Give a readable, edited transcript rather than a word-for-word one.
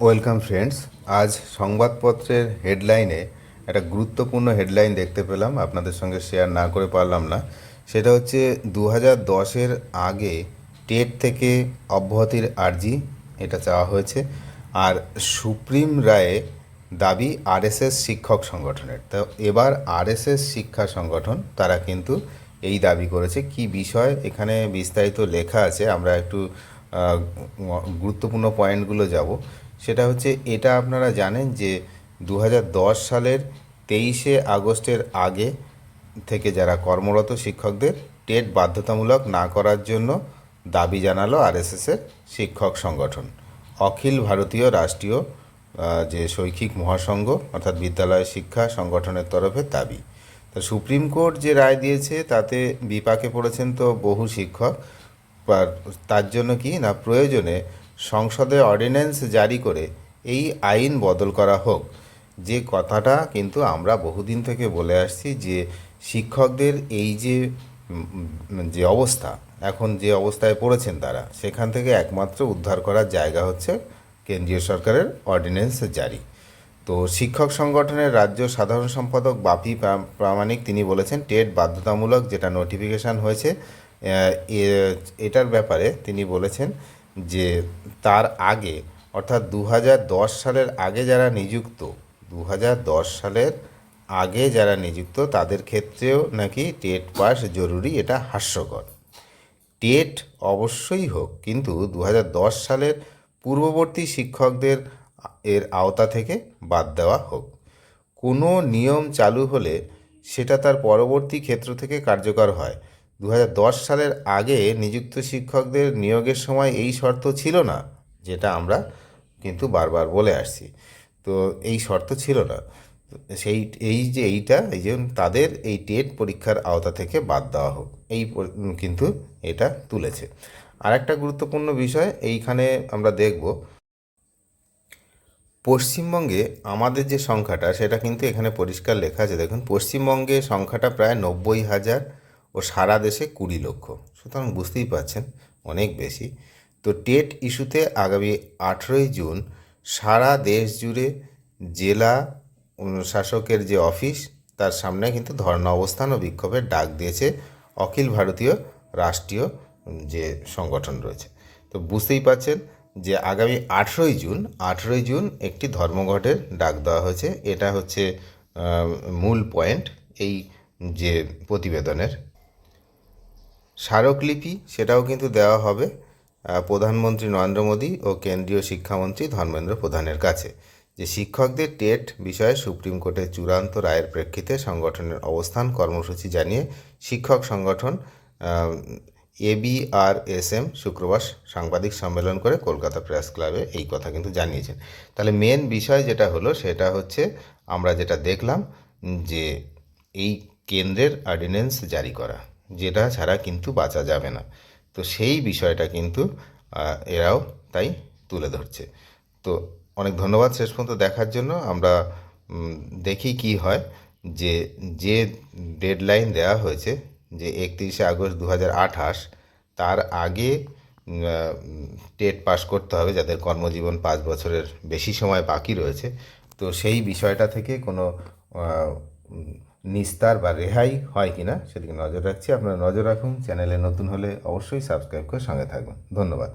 Welcome friends. আজ সংবাদপত্রের হেডলাইনে একটা গুরুত্বপূর্ণ হেডলাইন দেখতে পেলাম, আপনাদের সঙ্গে শেয়ার না করে পারলাম না। সেটা হচ্ছে 2010-এর আগে টেট থেকে অব্যাহতির আর্জি এটা চাওয়া হয়েছে। আর সুপ্রিম রায়ে দাবি আরএসএস শিক্ষক সংগঠনের। তো এবার আরএসএস শিক্ষা সংগঠন তারা কিন্তু এই দাবি করেছে। কি বিষয় এখানে বিস্তারিত লেখা আছে, আমরা একটু গুরুত্বপূর্ণ পয়েন্টগুলো যাব। সেটা হচ্ছে, এটা আপনারা জানেন যে 2010 সালের 23শে আগস্টের আগে থেকে যারা কর্মরত শিক্ষকদের টেট বাধ্যতামূলক না করার জন্য দাবি জানালো আরএসএসের শিক্ষক সংগঠন, অখিল ভারতীয় রাষ্ট্রীয় যে শৈক্ষিক মহাসংঘ অর্থাৎ বিদ্যালয় শিক্ষা সংগঠনের তরফে দাবি। তা সুপ্রিম কোর্ট যে রায় দিয়েছে তাতে বিপাকে পড়েছেন তো বহু শিক্ষক। তার জন্য কি না, প্রয়োজনে সংসদে অর্ডিন্যান্স জারি করে এই আইন বদল করা হোক। যে কথাটা কিন্তু আমরা বহুদিন থেকে বলে আসছি যে শিক্ষকদের এই যে অবস্থা, এখন যে অবস্থায় পড়েছেন তারা, সেখান থেকে একমাত্র উদ্ধার করার জায়গা হচ্ছে কেন্দ্রীয় সরকারের অর্ডিন্যান্স জারি। তো শিক্ষক সংগঠনের রাজ্য সাধারণ সম্পাদক বাপি প্রামাণিক তিনি বলেছেন, টেট বাধ্যতামূলক যেটা নোটিফিকেশান হয়েছে এটার ব্যাপারে তিনি বলেছেন যে তার আগে অর্থাৎ 2010 সালের আগে যারা নিযুক্ত, 2010 সালের আগে যারা নিযুক্ত তাদের ক্ষেত্রেও নাকি টেট পাস জরুরি। এটা হাস্যকর। টেট অবশ্যই হোক, কিন্তু 2010 সালের পূর্ববর্তী শিক্ষকদের এর আওতা থেকে বাদ দেওয়া হোক। কোনো নিয়ম চালু হলে সেটা তার পরবর্তী ক্ষেত্র থেকে কার্যকর হয়। 2010 সালের আগে নিযুক্ত শিক্ষকদের নিয়োগের সময় এই শর্ত ছিল না, যেটা আমরা কিন্তু বারবার বলে আসছি। তো এই শর্ত ছিল না, সেই এই যে তাদের এই টেট পরীক্ষার আওতা থেকে বাদ দেওয়া হোক, কিন্তু এটা তুলেছে। আর একটা গুরুত্বপূর্ণ বিষয় এইখানে আমরা দেখব, পশ্চিমবঙ্গে আমাদের যে সংখ্যাটা সেটা কিন্তু এখানে পরিষ্কার লেখা আছে। দেখুন, পশ্চিমবঙ্গে সংখ্যাটা প্রায় 90,000 ও সারা দেশে 20 লক্ষ। সুতরাং বুঝতেই পারছেন অনেক বেশি। তো টেট ইস্যুতে আগামী 18ই জুন সারা দেশ জুড়ে জেলা শাসকের যে অফিস তার সামনে কিন্তু ধর্ণা অবস্থান ও বিক্ষোভের ডাক দিয়েছে অখিল ভারতীয় রাষ্ট্রীয় যে সংগঠন রয়েছে। তো বুঝতেই পারছেন যে আগামী 18ই জুন একটি ধর্মঘটের ডাক দেওয়া হয়েছে। এটা হচ্ছে মূল পয়েন্ট এই যে প্রতিবেদনের। স্মারকলিপি সেটাও কিন্তু দেওয়া হবে প্রধানমন্ত্রী নরেন্দ্র মোদী ও কেন্দ্রীয় শিক্ষামন্ত্রী ধর্মেন্দ্র প্রধানের কাছে, যে শিক্ষকদের টেট বিষয়ে সুপ্রিম কোর্টের চূড়ান্ত রায়ের প্রেক্ষিতে সংগঠনের অবস্থান কর্মসূচি জানিয়ে শিক্ষক সংগঠন ABRSM শুক্রবার সাংবাদিক সম্মেলন করে কলকাতা প্রেস ক্লাবে এই কথা কিন্তু জানিয়েছেন। তাহলে মেন বিষয় যেটা হলো সেটা হচ্ছে, আমরা যেটা দেখলাম যে এই কেন্দ্রের অর্ডিন্যান্স জারি করা, যেটা ছাড়া কিন্তু বাঁচা যাবে না। তো সেই বিষয়টা কিন্তু এরাও তাই তুলে ধরছে। তো অনেক ধন্যবাদ শেষ পর্যন্ত দেখার জন্য। আমরা দেখি কি হয়। যে যে ডেডলাইন দেওয়া হয়েছে যে 31শে আগস্ট 2028, তার আগে টেট পাস করতে হবে যাদের কর্মজীবন 5 বছরের বেশি সময় বাকি রয়েছে। তো সেই বিষয়টা থেকে কোনো নিস্তার বা রেহাই হয় কি না সেদিকে নজর রাখছি। আপনারা নজর রাখুন। চ্যানেলে নতুন হলে অবশ্যই সাবস্ক্রাইব করে সঙ্গে থাকবেন। ধন্যবাদ।